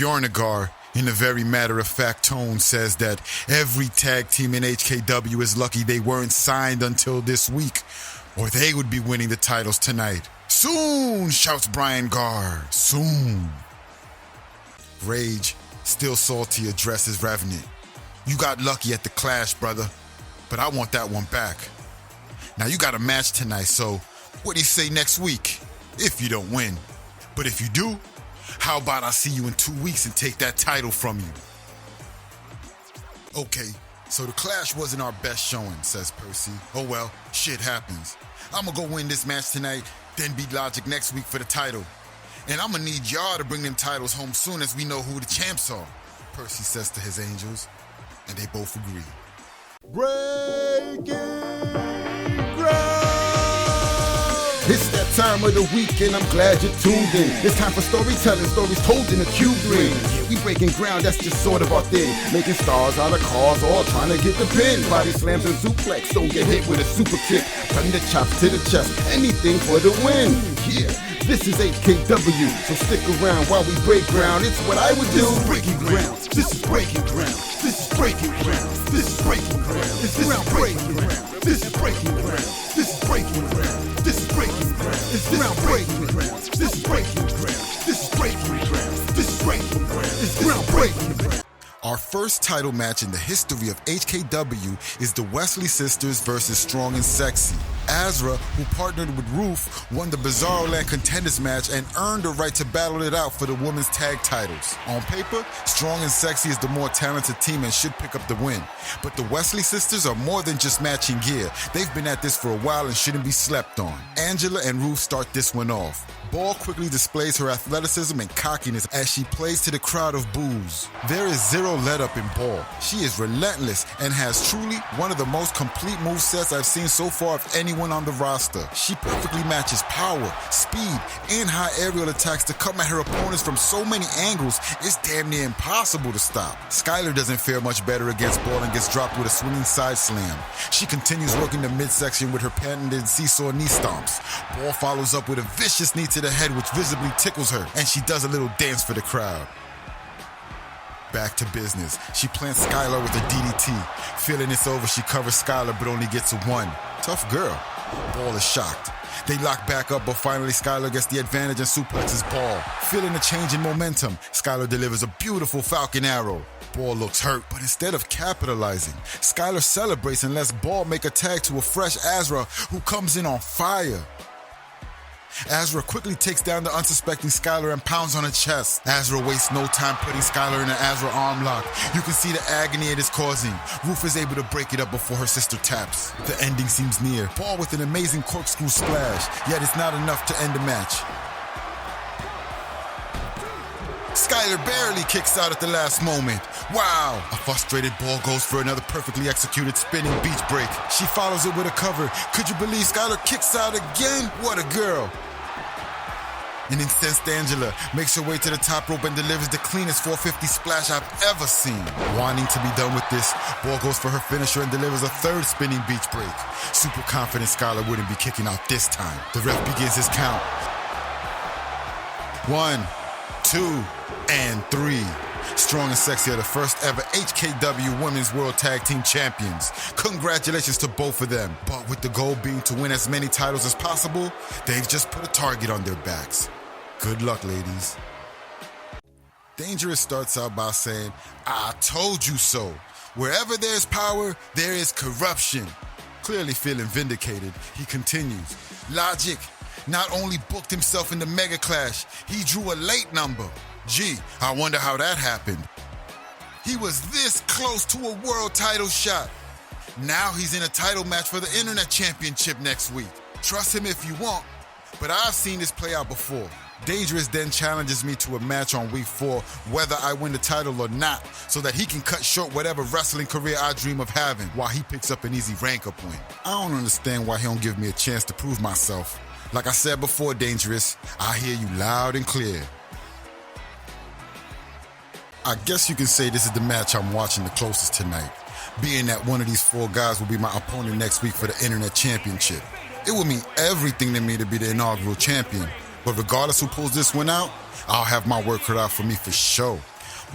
Bjornagar, in a very matter-of-fact tone, says that every tag team in HKW is lucky they weren't signed until this week, or they would be winning the titles tonight. Soon, shouts Brian Gar. Soon. Rage, still salty, addresses Revenant. You got lucky at the Clash, brother, but I want that one back. Now you got a match tonight, so what do you say next week? If you don't win. But if you do, how about I see you in 2 weeks and take that title from you? Okay, so the Clash wasn't our best showing, says Percy. Oh well, shit happens. I'm gonna go win this match tonight, then beat Logic next week for the title. And I'm gonna need y'all to bring them titles home soon as we know who the champs are, Percy says to his angels, and they both agree. Breaking ground! It's that time of the week and I'm glad you're tuned in. It's time for storytelling, stories told in a cube ring. Yeah, we breaking ground, that's just sort of our thing. Making stars out of cars, all trying to get the pin. Body slams and suplex, don't get hit with a super kick. Cutting the chops to the chest, anything for the win. Yeah, this is HKW, so stick around while we break ground. It's what I would do. This is breaking ground, this is breaking ground. This is breaking ground, this is breaking ground. This is breaking ground, this is breaking ground. This is breaking ground, this is breaking ground. This is breaking ground, this is breaking ground. This is breaking ground, this is breaking ground. This is breaking ground. Our first title match in the history of HKW is the WESLEY sisters versus Strong and Sexy. AZRA, who partnered with Roof, won the Bizarro Land Contenders match and earned the right to battle it out for the women's tag titles. On paper, Strong and Sexy is the more talented team and should pick up the win. But the WESLEY sisters are more than just matching gear. They've been at this for a while and shouldn't be slept on. Angela and Roof start this one off. Ball quickly displays her athleticism and cockiness as she plays to the crowd of boos. There is zero let-up in Ball. She is relentless and has truly one of the most complete movesets I've seen so far of anyone on the roster. She perfectly matches power, speed, and high aerial attacks to come at her opponents from so many angles, it's damn near impossible to stop. Skylar doesn't fare much better against Ball and gets dropped with a swinging side slam. She continues working the midsection with her patented seesaw knee stomps. Ball follows up with a vicious knee to the head which visibly tickles her, and she does a little dance for the crowd. Back to business. She plants Skylar with a DDT. Feeling it's over, she covers Skylar but only gets a one. Tough girl. Ball is shocked. They lock back up, but finally Skylar gets the advantage and suplexes Ball. Feeling a change in momentum, Skylar delivers a beautiful Falcon Arrow. Ball looks hurt, but instead of capitalizing, Skylar celebrates and lets Ball make a tag to a fresh AZRA who comes in on fire. AZRA quickly takes down the unsuspecting Skylar and pounds on her chest. AZRA wastes no time putting Skylar in an AZRA arm lock. You can see the agony it is causing. Roof is able to break it up before her sister taps. The ending seems near. Ball with an amazing corkscrew splash, yet it's not enough to end the match. Skylar barely kicks out at the last moment. Wow! A frustrated Ball goes for another perfectly executed spinning beach break. She follows it with a cover. Could you believe Skylar kicks out again? What a girl! An incensed Angela makes her way to the top rope and delivers the cleanest 450 splash I've ever seen. Wanting to be done with this, Ball goes for her finisher and delivers a third spinning beach break. Super confident Skylar wouldn't be kicking out this time. The ref begins his count. 1, 2, and 3. Strong and Sexy are the first ever HKW Women's World Tag Team Champions. Congratulations to both of them. But with the goal being to win as many titles as possible, they've just put a target on their backs. Good luck, ladies. Dangerous starts out by saying, "I told you so. Wherever there's power, there is corruption." Clearly feeling vindicated, he continues. Logic not only booked himself in the Mega Clash, he drew a late number. Gee, I wonder how that happened. He was this close to a world title shot. Now he's in a title match for the Internet Championship next week. Trust him if you want, but I've seen this play out before. Dangerous then challenges me to a match on week 4, whether I win the title or not, so that he can cut short whatever wrestling career I dream of having, while he picks up an easy ranker point. I don't understand why he don't give me a chance to prove myself. Like I said before, Dangerous, I hear you loud and clear. I guess you can say this is the match I'm watching the closest tonight, being that one of these 4 guys will be my opponent next week for the Internet Championship. It would mean everything to me to be the inaugural champion, but regardless who pulls this one out, I'll have my work cut out for me for sure.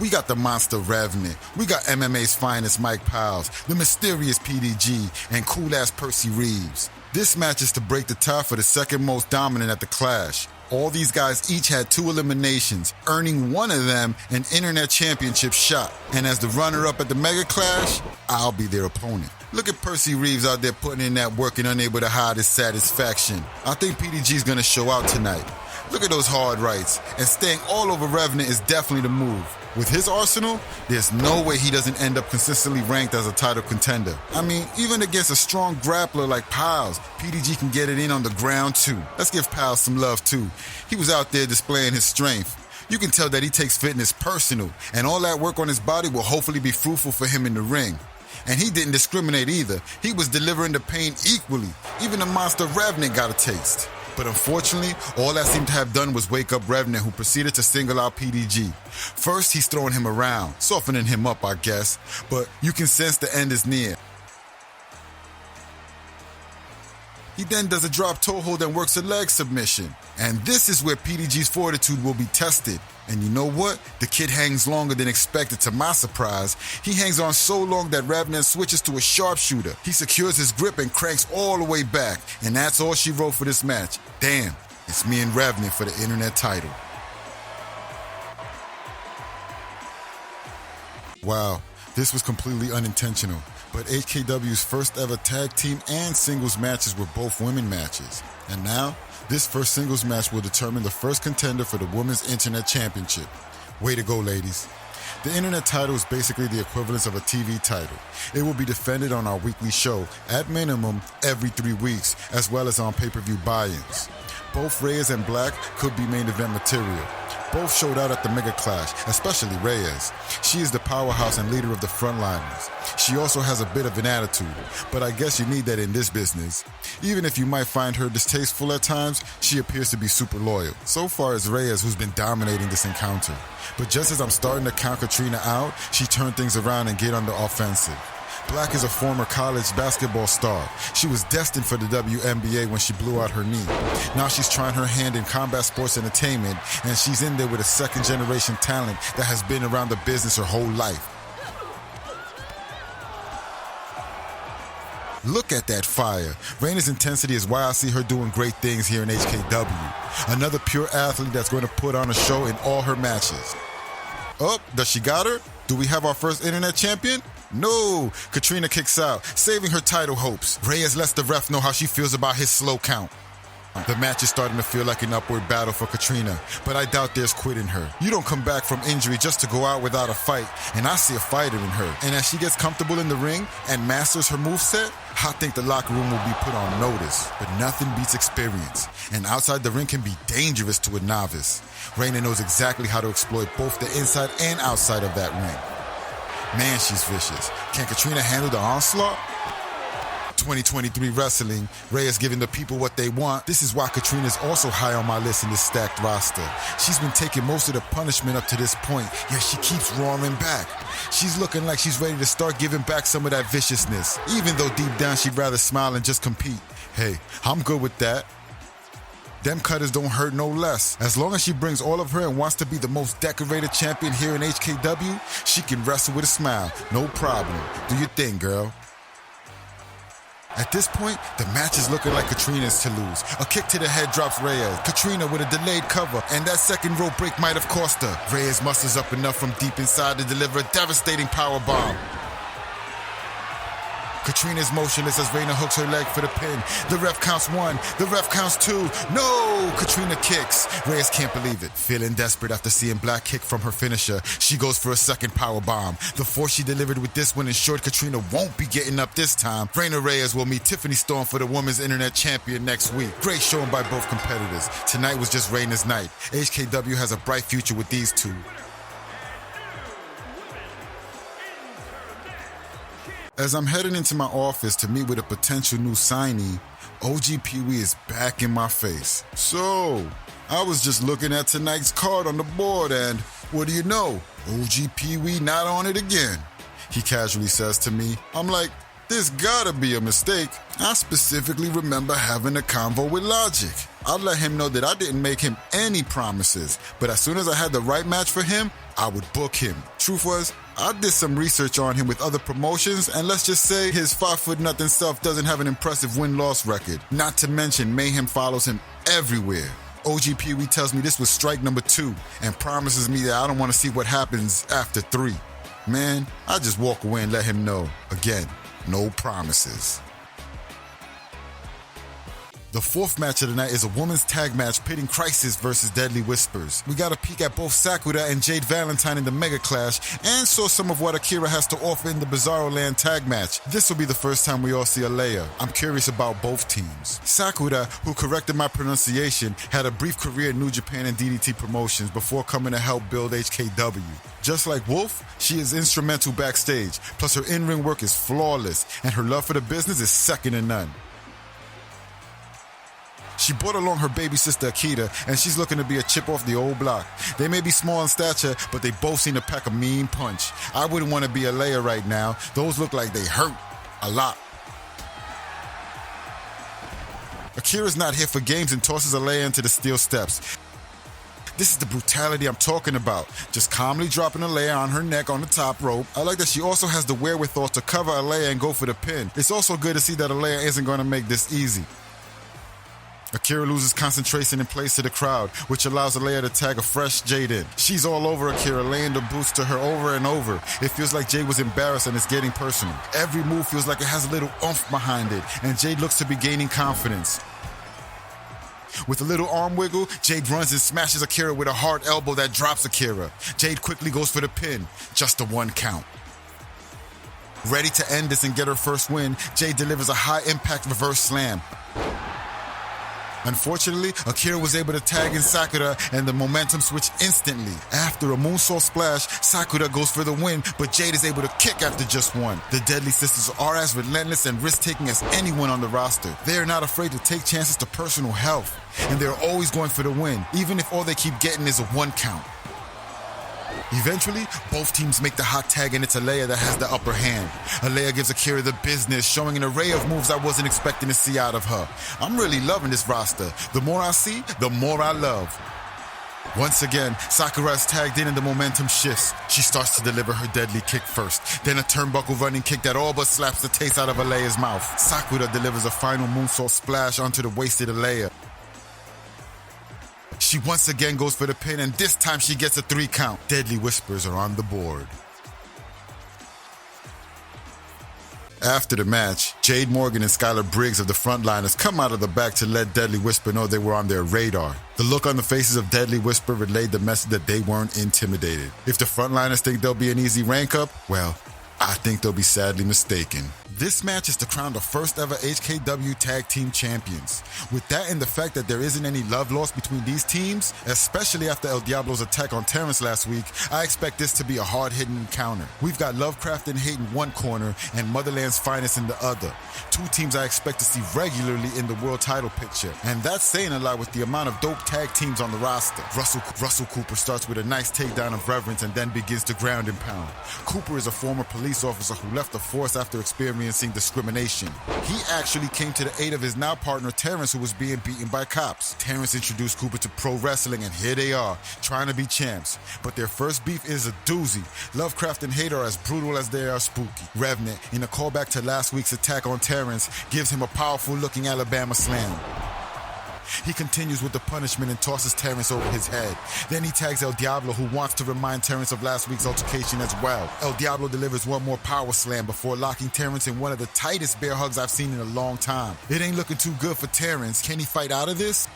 We got the monster Revenant, we got MMA's finest Mike Powers, the mysterious PDG, and cool-ass Percy Reeves. This match is to break the tie for the second most dominant at the Clash. All these guys each had 2 eliminations, earning one of them an internet championship shot. And as the runner-up at the Mega Clash, I'll be their opponent. Look at Percy Reeves out there putting in that work and unable to hide his satisfaction. I think PDG's gonna show out tonight. Look at those hard rights, and staying all over Revenant is definitely the move. With his arsenal, there's no way he doesn't end up consistently ranked as a title contender. I mean, even against a strong grappler like Piles, PDG can get it in on the ground too. Let's give Piles some love too. He was out there displaying his strength. You can tell that he takes fitness personal, and all that work on his body will hopefully be fruitful for him in the ring. And he didn't discriminate either. He was delivering the pain equally. Even the monster Revenant got a taste. But unfortunately, all that seemed to have done was wake up Revenant, who proceeded to single out PDG. First, he's throwing him around, softening him up, I guess, but you can sense the end is near. He then does a drop toe hold and works a leg submission. And this is where PDG's fortitude will be tested. And you know what? The kid hangs longer than expected, to my surprise. He hangs on so long that Revenant switches to a sharpshooter. He secures his grip and cranks all the way back. And that's all she wrote for this match. Damn, it's me and Revenant for the internet title. Wow, this was completely unintentional. But HKW's first ever tag team and singles matches were both women matches. And now, this first singles match will determine the first contender for the Women's Internet Championship. Way to go, ladies. The Internet title is basically the equivalent of a TV title. It will be defended on our weekly show, at minimum every 3 weeks, as well as on pay-per-view buy-ins. Both Reyes and Black could be main event material. Both showed out at the Mega Clash, especially Reyes. She is the powerhouse and leader of the Frontliners. She also has a bit of an attitude, but I guess you need that in this business. Even if you might find her distasteful at times, she appears to be super loyal. So far it's Reyes who's been dominating this encounter. But just as I'm starting to count Katrina out, she turned things around and get on the offensive. Black is a former college basketball star. She was destined for the WNBA when she blew out her knee. Now she's trying her hand in combat sports entertainment, and she's in there with a second-generation talent that has been around the business her whole life. Look at that fire. Reyna's intensity is why I see her doing great things here in HKW. Another pure athlete that's going to put on a show in all her matches. Oh, does she got her? Do we have our first internet champion? No, Katrina kicks out, saving her title hopes. Reyes lets the ref know how she feels about his slow count. The match is starting to feel like an upward battle for Katrina, but I doubt there's quit in her. You don't come back from injury just to go out without a fight, and I see a fighter in her. And as she gets comfortable in the ring and masters her moveset, I think the locker room will be put on notice. But nothing beats experience, and outside the ring can be dangerous to a novice. Reyna knows exactly how to exploit both the inside and outside of that ring. Man, she's vicious. Can Katrina handle the onslaught? 2023 wrestling, Reyes giving the people what they want. This is why Katrina's also high on my list in this stacked roster. She's been taking most of the punishment up to this point, yet she keeps roaring back. She's looking like she's ready to start giving back some of that viciousness, even though deep down she'd rather smile and just compete. Hey, I'm good with that. Them cutters don't hurt no less. As long as she brings all of her and wants to be the most decorated champion here in HKW, she can wrestle with a smile, no problem. Do your thing, girl. At this point, the match is looking like Katrina's to lose. A kick to the head drops Reyes. Katrina with a delayed cover, and that second rope break might have cost her. Reyes musters up enough from deep inside to deliver a devastating power bomb. Katrina's motionless as Reyna hooks her leg for the pin. The ref counts 1, the ref counts 2. No! Katrina kicks. Reyes can't believe it. Feeling desperate after seeing Black kick from her finisher, she goes for a second power bomb. The force she delivered with this one ensured Katrina won't be getting up this time. Reyna Reyes will meet Tiffany Storm for the Women's Internet Champion next week. Great showing by both competitors. Tonight was just Reyna's night. HKW has a bright future with these two. As I'm heading into my office to meet with a potential new signee, OG Pee-wee is back in my face. So, I was just looking at tonight's card on the board and, what do you know? OG Pee-wee not on it again. He casually says to me. I'm like, this gotta be a mistake. I specifically remember having a convo with Logic. I'd let him know that I didn't make him any promises, but as soon as I had the right match for him, I would book him. Truth was, I did some research on him with other promotions, and let's just say his 5'0" self doesn't have an impressive win-loss record. Not to mention, Mayhem follows him everywhere. OG Pee Wee tells me this was strike number 2 and promises me that I don't want to see what happens after 3. Man, I just walk away and let him know. Again, no promises. The fourth match of the night is a women's tag match pitting Crisis versus Deadly Whispers. We got a peek at both Sakura and Jade Valentine in the Mega Clash and saw some of what Akira has to offer in the Bizarro Land tag match. This will be the first time we all see Alea. I'm curious about both teams. Sakura, who corrected my pronunciation, had a brief career in New Japan and DDT promotions before coming to help build HKW. Just like Wolf, she is instrumental backstage, plus her in-ring work is flawless and her love for the business is second to none. She brought along her baby sister Akita, and she's looking to be a chip off the old block. They may be small in stature, but they both seem to pack a mean punch. I wouldn't want to be Alea right now. Those look like they hurt a lot. Akira's not here for games and tosses Alea into the steel steps. This is the brutality I'm talking about. Just calmly dropping Alea on her neck on the top rope. I like that she also has the wherewithal to cover Alea and go for the pin. It's also good to see that Alea isn't going to make this easy. Akira loses concentration and plays to the crowd, which allows Alea to tag a fresh Jade in. She's all over Akira, laying the boots to her over and over. It feels like Jade was embarrassed and it's getting personal. Every move feels like it has a little oomph behind it, and Jade looks to be gaining confidence. With a little arm wiggle, Jade runs and smashes Akira with a hard elbow that drops Akira. Jade quickly goes for the pin, just a 1 count. Ready to end this and get her first win, Jade delivers a high-impact reverse slam. Unfortunately, Akira was able to tag in Sakura and the momentum switched instantly. After a moonsault splash, Sakura goes for the win, but Jade is able to kick after just 1. The Deadly Sisters are as relentless and risk-taking as anyone on the roster. They are not afraid to take chances to personal health, and they're always going for the win, even if all they keep getting is a 1 count. Eventually, both teams make the hot tag and it's Alea that has the upper hand. Alea gives Akira the business, showing an array of moves I wasn't expecting to see out of her. I'm really loving this roster. The more I see, the more I love. Once again, Sakura is tagged in and the momentum shifts. She starts to deliver her deadly kick first, then a turnbuckle running kick that all but slaps the taste out of Alea's mouth. Sakura delivers a final moonsault splash onto the wasted Alea. She once again goes for the pin, and this time she gets a 3 count. Deadly Whispers are on the board. After the match, Jade Morgan and Skylar Briggs of the Frontliners come out of the back to let Deadly Whisper know they were on their radar. The look on the faces of Deadly Whisper relayed the message that they weren't intimidated. If the Frontliners think they'll be an easy rank up, well, I think they'll be sadly mistaken. This match is to crown the first ever HKW Tag Team Champions. With that and the fact that there isn't any love lost between these teams, especially after El Diablo's attack on Terrence last week, I expect this to be a hard-hitting encounter. We've got Lovecraft and Hate in one corner and Motherland's Finest in the other. 2 teams I expect to see regularly in the world title picture. And that's saying a lot with the amount of dope tag teams on the roster. Russell Cooper starts with a nice takedown of Reverence and then begins to ground and pound. Cooper is a former police officer who left the force after experiencing discrimination. He actually came to the aid of his now partner Terrence, who was being beaten by cops. Terrence introduced Cooper to pro wrestling, and here they are, trying to be champs. But their first beef is a doozy. Lovecraft and Hate are as brutal as they are spooky. Revenant, in a callback to last week's attack on Terrence, gives him a powerful-looking Alabama slam. He continues with the punishment and tosses Terrence over his head. Then he tags El Diablo, who wants to remind Terrence of last week's altercation as well. El Diablo delivers one more power slam before locking Terrence in one of the tightest bear hugs I've seen in a long time. It ain't looking too good for Terrence. Can he fight out of this?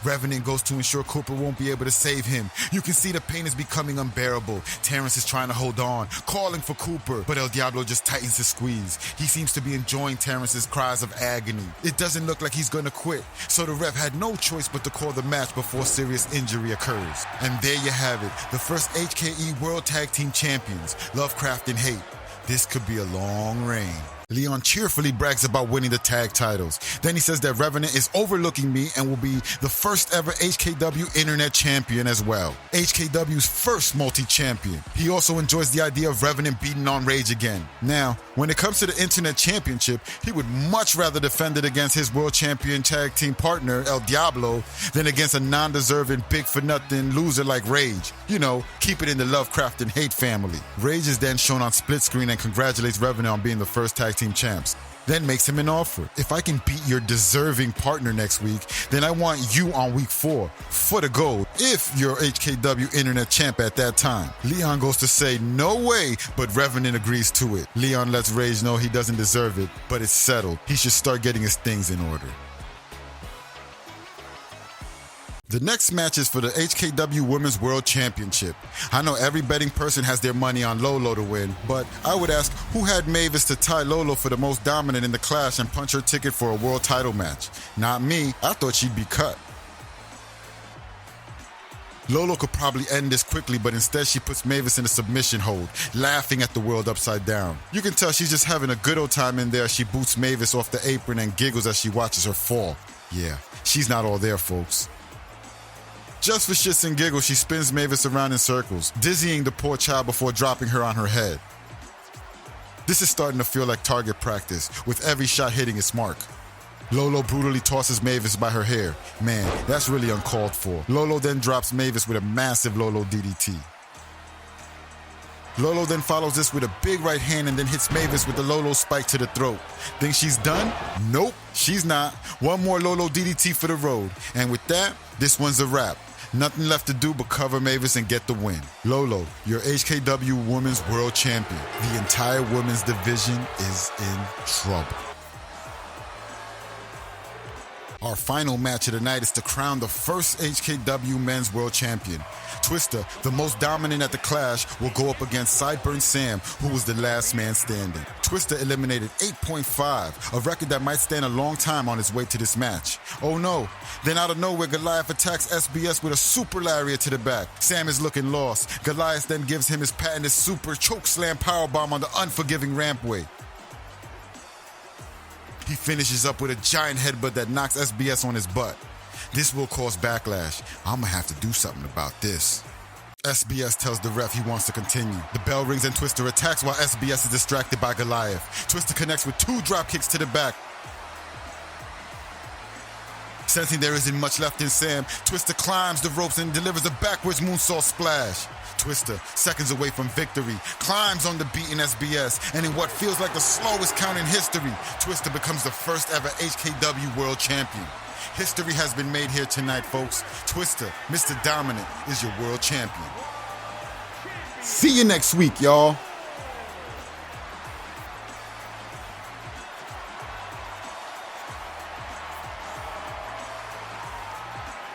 Revenant goes to ensure Cooper won't be able to save him. You can see the pain is becoming unbearable. Terrence is trying to hold on, calling for Cooper, but El Diablo just tightens his squeeze. He seems to be enjoying Terrence's cries of agony. It doesn't look like he's gonna quit, so the ref had no choice but to call the match before serious injury occurs. And there you have it, the first HKE World Tag Team Champions, Lovecraft and Hate. This could be a long reign. Leon cheerfully brags about winning the tag titles. Then he says that Revenant is overlooking me and will be the first ever HKW Internet Champion as well. HKW's first multi-champion. He also enjoys the idea of Revenant beating on Rage again. Now, when it comes to the Internet Championship, he would much rather defend it against his world champion tag team partner, El Diablo, than against a non-deserving big-for-nothing loser like Rage. You know, keep it in the Lovecraft and Hate family. Rage is then shown on split screen and congratulates Revenant on being the first tag team champs. Then makes him an offer. If I can beat your deserving partner next week, then I want you on week 4 for the gold, if you're HKW Internet Champ at that time. Leon goes to say no way, but Revenant agrees to it. Leon lets Rage know he doesn't deserve it, but it's settled. He should start getting his things in order. The next match is for the HKW Women's World Championship. I know every betting person has their money on Lolo to win, but I would ask who had Mavis to tie Lolo for the most dominant in the Clash and punch her ticket for a world title match? Not me. I thought she'd be cut. Lolo could probably end this quickly, but instead she puts Mavis in a submission hold, laughing at the world upside down. You can tell she's just having a good old time in there. She boots Mavis off the apron and giggles as she watches her fall. Yeah, she's not all there, folks. Just for shits and giggles, she spins Mavis around in circles, dizzying the poor child before dropping her on her head. This is starting to feel like target practice, with every shot hitting its mark. Lolo brutally tosses Mavis by her hair. Man, that's really uncalled for. Lolo then drops Mavis with a massive Lolo DDT. Lolo then follows this with a big right hand and then hits Mavis with the Lolo spike to the throat. Think she's done? Nope, she's not. One more Lolo DDT for the road. And with that, this one's a wrap. Nothing left to do but cover Mavis and get the win. Lolo, your HKW Women's World Champion. The entire women's division is in trouble. Our final match of the night is to crown the first HKW Men's World Champion. Twister, the most dominant at the Clash, will go up against Sideburn Sam, who was the last man standing. Twister eliminated 8.5, a record that might stand a long time on his way to this match. Oh no, then out of nowhere, Goliath attacks SBS with a super lariat to the back. Sam is looking lost. Goliath then gives him his patented super chokeslam powerbomb on the unforgiving rampway. He finishes up with a giant headbutt that knocks SBS on his butt. This will cause backlash. I'm gonna have to do something about this. SBS tells the ref he wants to continue. The bell rings and Twister attacks while SBS is distracted by Goliath. Twister connects with 2 drop kicks to the back. Sensing there isn't much left in Sam, Twister climbs the ropes and delivers a backwards moonsault splash. Twister, seconds away from victory, climbs on the beaten SBS, and in what feels like the slowest count in history, Twister becomes the first ever HKW World Champion. History has been made here tonight, folks. Twister, Mr. Dominant, is your world champion. See you next week, y'all.